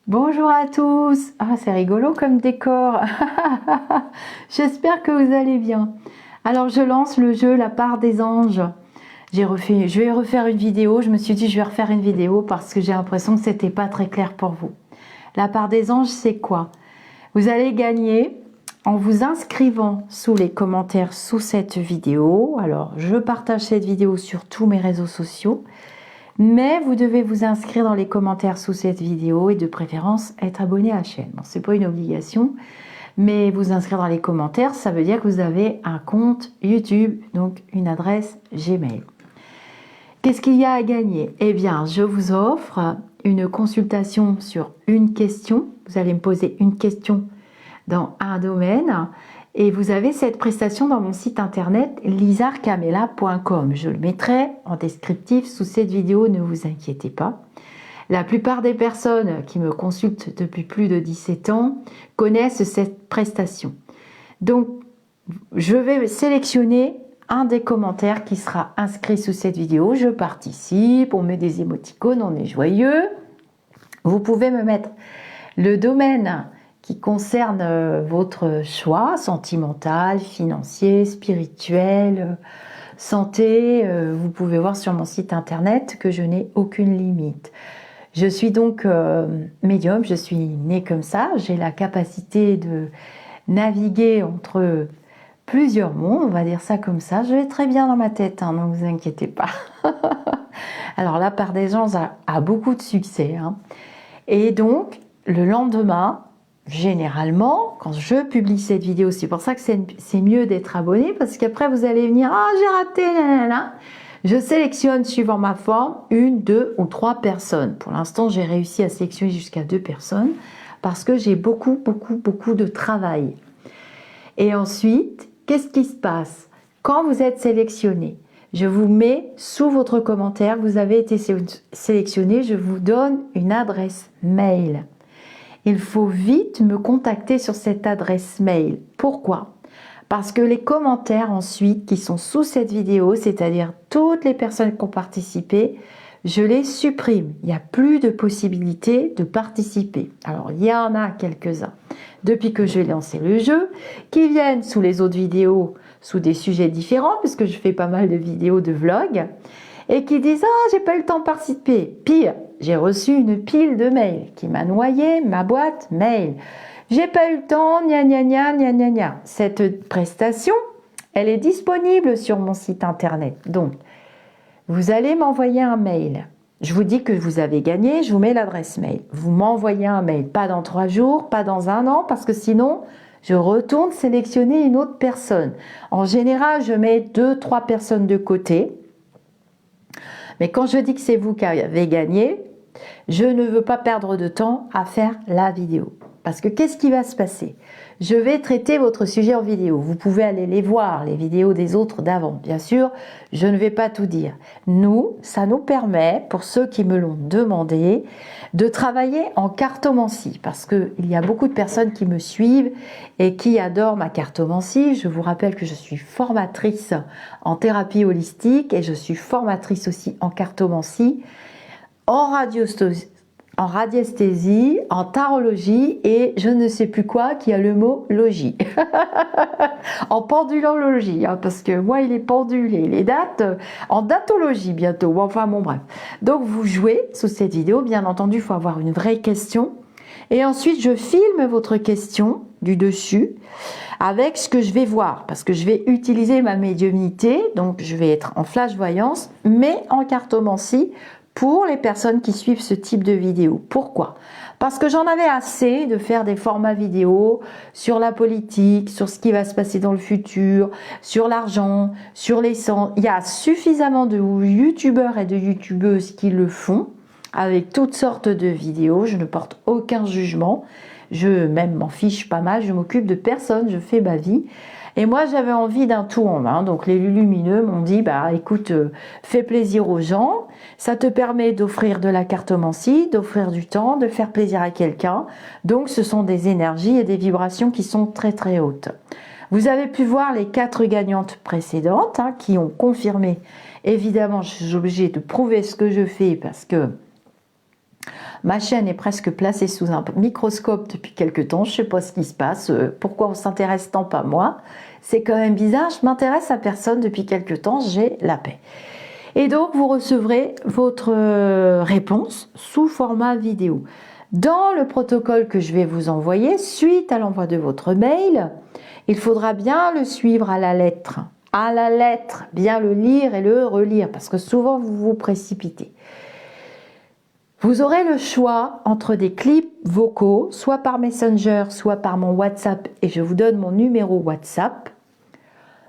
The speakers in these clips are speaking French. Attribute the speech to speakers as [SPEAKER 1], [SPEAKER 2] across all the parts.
[SPEAKER 1] Bonjour à tous. Ah, c'est rigolo comme décor. J'espère que vous allez bien. Alors, je lance le jeu La part des anges. Je vais refaire une vidéo. Je me suis dit, je vais refaire une vidéo parce que j'ai l'impression que c'était pas très clair pour vous. La part des anges, c'est quoi? Vous allez gagner en vous inscrivant sous les commentaires sous cette vidéo. Alors, je partage cette vidéo sur tous mes réseaux sociaux. Mais vous devez vous inscrire dans les commentaires sous cette vidéo et de préférence être abonné à la chaîne. Bon, c'est pas une obligation, mais vous inscrire dans les commentaires, ça veut dire que vous avez un compte YouTube, donc une adresse Gmail. Qu'est-ce qu'il y a à gagner? Eh bien, je vous offre une consultation sur une question. Vous allez me poser une question dans un domaine et vous avez cette prestation dans mon site internet lisarcamela.com. Je le mettrai en descriptif sous cette vidéo, ne vous inquiétez pas. La plupart des personnes qui me consultent depuis plus de 17 ans connaissent cette prestation. Donc, je vais sélectionner un des commentaires qui sera inscrit sous cette vidéo. Je participe, on met des émoticônes, on est joyeux. Vous pouvez me mettre le domaine qui concerne votre choix sentimental, financier, spirituel, santé. Vous pouvez voir sur mon site internet que je n'ai aucune limite. Je suis donc médium, je suis née comme ça. J'ai la capacité de naviguer entre plusieurs mondes, on va dire ça comme ça. Je vais très bien dans ma tête, hein, ne vous inquiétez pas. Alors la part des gens a beaucoup de succès. Hein. Et donc, le lendemain, généralement, quand je publie cette vidéo, c'est pour ça que c'est mieux d'être abonné, parce qu'après vous allez venir, ah j'ai raté, nanana. Je sélectionne suivant ma forme, 1, 2 ou 3 personnes. Pour l'instant, j'ai réussi à sélectionner jusqu'à 2 personnes, parce que j'ai beaucoup de travail. Et ensuite, qu'est-ce qui se passe? Quand vous êtes sélectionné, je vous mets sous votre commentaire, vous avez été sélectionné, je vous donne une adresse mail. Il faut vite me contacter sur cette adresse mail. Pourquoi? Parce que les commentaires ensuite qui sont sous cette vidéo, c'est-à-dire toutes les personnes qui ont participé, je les supprime. Il n'y a plus de possibilité de participer. Alors, il y en a quelques-uns, depuis que j'ai lancé le jeu, qui viennent sous les autres vidéos, sous des sujets différents, puisque je fais pas mal de vidéos de vlog, et qui disent « Ah, j'ai pas eu le temps de participer ». Pire, j'ai reçu une pile de mails qui m'a noyé ma boîte mail. J'ai pas eu le temps, gna gna gna gna gna gna. Cette prestation, elle est disponible sur mon site internet. Donc, vous allez m'envoyer un mail. Je vous dis que vous avez gagné, je vous mets l'adresse mail. Vous m'envoyez un mail, pas dans 3 jours, pas dans 1 an, parce que sinon, je retourne sélectionner une autre personne. En général, je mets 2-3 personnes de côté. Mais quand je dis que c'est vous qui avez gagné, je ne veux pas perdre de temps à faire la vidéo. Parce que qu'est-ce qui va se passer? Je vais traiter votre sujet en vidéo. Vous pouvez aller les voir, les vidéos des autres d'avant. Bien sûr, je ne vais pas tout dire. Nous, ça nous permet, pour ceux qui me l'ont demandé, de travailler en cartomancie. Parce qu'il y a beaucoup de personnes qui me suivent et qui adorent ma cartomancie. Je vous rappelle que je suis formatrice en thérapie holistique et je suis formatrice aussi en cartomancie, en radiesthésie, en tarologie et je ne sais plus quoi qui a le mot logie. En pendulologie, hein, parce que moi il est pendulé. Les dates, en datologie bientôt. Enfin bon bref. Donc vous jouez sous cette vidéo, bien entendu il faut avoir une vraie question. Et ensuite je filme votre question du dessus avec ce que je vais voir. Parce que je vais utiliser ma médiumnité, donc je vais être en flash voyance, mais en cartomancie, pour les personnes qui suivent ce type de vidéo. Pourquoi? Parce que j'en avais assez de faire des formats vidéo sur la politique, sur ce qui va se passer dans le futur, sur l'argent, sur l'essence. Il y a suffisamment de youtubeurs et de youtubeuses qui le font, avec toutes sortes de vidéos. Je ne porte aucun jugement. Je même m'en fiche pas mal, je m'occupe de personne, je fais ma vie. Et moi, j'avais envie d'un tout en un. Donc, les lumineux m'ont dit, bah, écoute, fais plaisir aux gens. Ça te permet d'offrir de la cartomancie, d'offrir du temps, de faire plaisir à quelqu'un. Donc, ce sont des énergies et des vibrations qui sont très hautes. Vous avez pu voir les 4 gagnantes précédentes hein, qui ont confirmé. Évidemment, je suis obligée de prouver ce que je fais parce que Ma chaîne est presque placée sous un microscope depuis quelques temps. Je ne sais pas ce qui se passe. Pourquoi on s'intéresse tant pas moi? C'est quand même bizarre. Je m'intéresse à personne depuis quelques temps. J'ai la paix. Et donc, vous recevrez votre réponse sous format vidéo. Dans le protocole que je vais vous envoyer, suite à l'envoi de votre mail, il faudra bien le suivre à la lettre. À la lettre, bien le lire et le relire, parce que souvent vous vous précipitez. Vous aurez le choix entre des clips vocaux, soit par Messenger, soit par mon WhatsApp, et je vous donne mon numéro WhatsApp,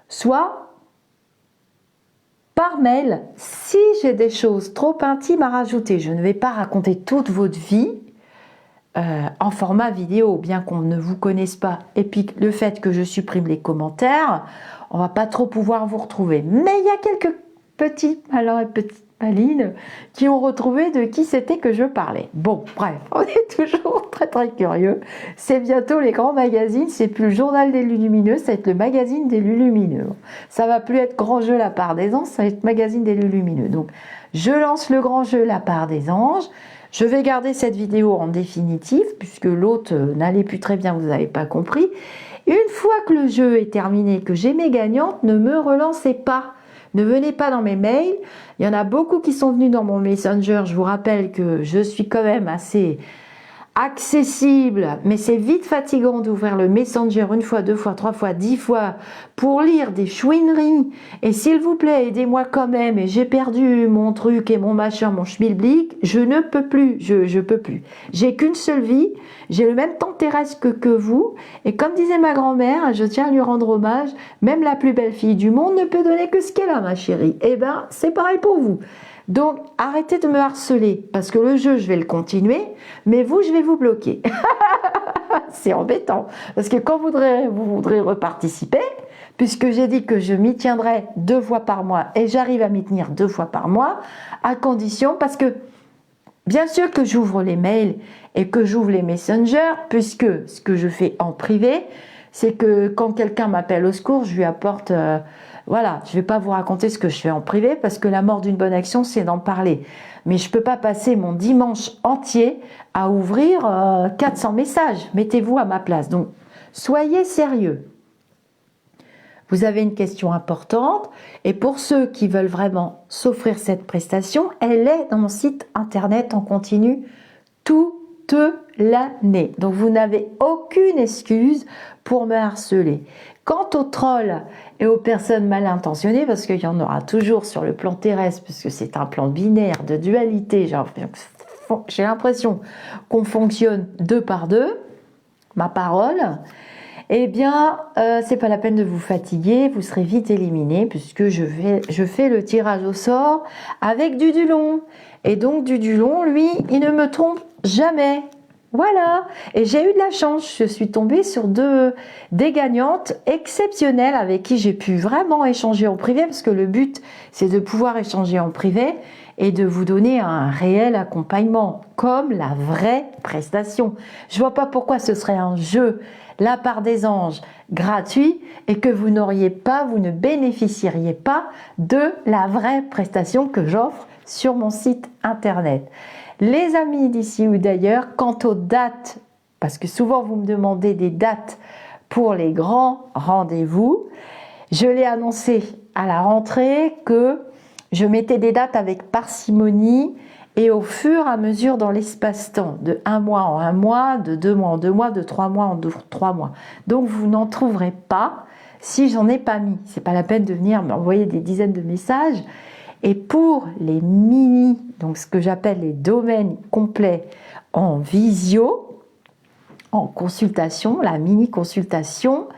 [SPEAKER 1] soit par mail, si j'ai des choses trop intimes à rajouter. Je ne vais pas raconter toute votre vie en format vidéo, bien qu'on ne vous connaisse pas. Et puis le fait que je supprime les commentaires, on va pas trop pouvoir vous retrouver. Mais il y a quelques petits malins et petites malines qui ont retrouvé de qui c'était que je parlais. Bon, bref, on est toujours très très curieux. C'est bientôt les grands magazines, c'est plus le journal des Lulumineux, ça va être le magazine des Lulumineux. Ça va plus être Grand Jeu la part des anges, ça va être magazine des Lulumineux. Donc, je lance le Grand Jeu la part des anges. Je vais garder cette vidéo en définitive, puisque l'autre n'allait plus très bien, vous n'avez pas compris. Une fois que le jeu est terminé, que j'ai mes gagnantes, ne me relancez pas. Ne venez pas dans mes mails. Il y en a beaucoup qui sont venus dans mon Messenger. Je vous rappelle que je suis quand même assez accessible, mais c'est vite fatigant d'ouvrir le Messenger une fois, deux fois, trois fois, 10 fois pour lire des chouineries. Et s'il vous plaît, aidez-moi quand même. Et j'ai perdu mon truc et mon machin, mon schmilblick. Je ne peux plus. Je peux plus. J'ai qu'une seule vie. J'ai le même temps terrestre que vous. Et comme disait ma grand-mère, je tiens à lui rendre hommage, même la plus belle fille du monde ne peut donner que ce qu'elle a, ma chérie. Eh ben, c'est pareil pour vous. Donc, arrêtez de me harceler, parce que le jeu, je vais le continuer, mais vous, je vais vous bloquer. C'est embêtant, parce que quand vous voudrez reparticiper, puisque j'ai dit que je m'y tiendrai 2 fois par mois, et j'arrive à m'y tenir 2 fois par mois, à condition, parce que, bien sûr que j'ouvre les mails et que j'ouvre les messengers, puisque ce que je fais en privé, c'est que quand quelqu'un m'appelle au secours, je lui apporte... Voilà, je ne vais pas vous raconter ce que je fais en privé parce que la mort d'une bonne action, c'est d'en parler. Mais je ne peux pas passer mon dimanche entier à ouvrir 400 messages. Mettez-vous à ma place. Donc, soyez sérieux. Vous avez une question importante et pour ceux qui veulent vraiment s'offrir cette prestation, elle est dans mon site internet en continu toute l'année. Donc, vous n'avez aucune excuse pour me harceler. Quant aux trolls et aux personnes mal intentionnées, parce qu'il y en aura toujours sur le plan terrestre, puisque c'est un plan binaire de dualité, j'ai l'impression qu'on fonctionne 2 par 2, ma parole, eh bien, c'est pas la peine de vous fatiguer, vous serez vite éliminé, puisque je fais le tirage au sort avec du Dulon. Et donc, du Dulon, lui, il ne me trompe jamais. Voilà, et j'ai eu de la chance, je suis tombée sur des gagnantes exceptionnelles avec qui j'ai pu vraiment échanger en privé, parce que le but c'est de pouvoir échanger en privé et de vous donner un réel accompagnement, comme la vraie prestation. Je vois pas pourquoi ce serait un jeu, la part des anges, gratuit, et que vous ne bénéficieriez pas de la vraie prestation que j'offre sur mon site internet. Les amis d'ici ou d'ailleurs, quant aux dates, parce que souvent vous me demandez des dates pour les grands rendez-vous, je l'ai annoncé à la rentrée que je mettais des dates avec parcimonie et au fur et à mesure dans l'espace-temps, de 1 mois en 1 mois, de 2 mois en 2 mois, de 3 mois en 3 mois. Donc vous n'en trouverez pas si j'en ai pas mis. C'est pas la peine de venir m'envoyer des dizaines de messages. Et pour les mini, donc ce que j'appelle les domaines complets en visio, en consultation, la mini consultation,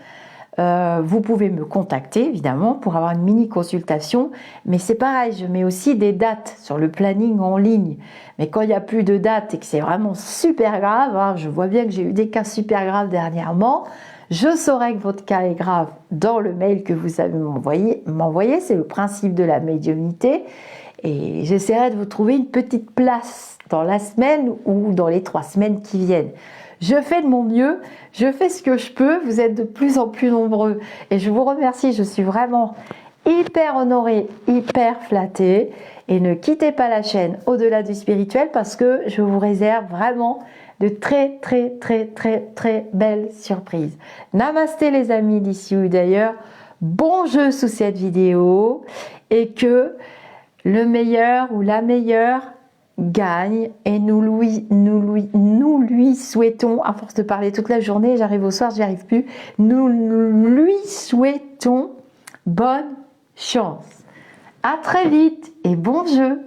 [SPEAKER 1] vous pouvez me contacter évidemment pour avoir une mini consultation, mais c'est pareil, je mets aussi des dates sur le planning en ligne. Mais quand il n'y a plus de dates et que c'est vraiment super grave, hein, je vois bien que j'ai eu des cas super graves dernièrement, je saurai que votre cas est grave dans le mail que vous avez m'envoyer. C'est le principe de la médiumnité. Et j'essaierai de vous trouver une petite place dans la semaine ou dans les 3 semaines qui viennent. Je fais de mon mieux, je fais ce que je peux. Vous êtes de plus en plus nombreux. Et je vous remercie, je suis vraiment hyper honorée, hyper flattée. et ne quittez pas la chaîne Au-delà du spirituel parce que je vous réserve vraiment de très belles surprises. Namasté les amis d'ici ou d'ailleurs, bon jeu sous cette vidéo et que le meilleur ou la meilleure gagne et nous lui souhaitons, à force de parler toute la journée, j'arrive au soir, j'y arrive plus, nous lui souhaitons bonne chance. À très vite et bon jeu!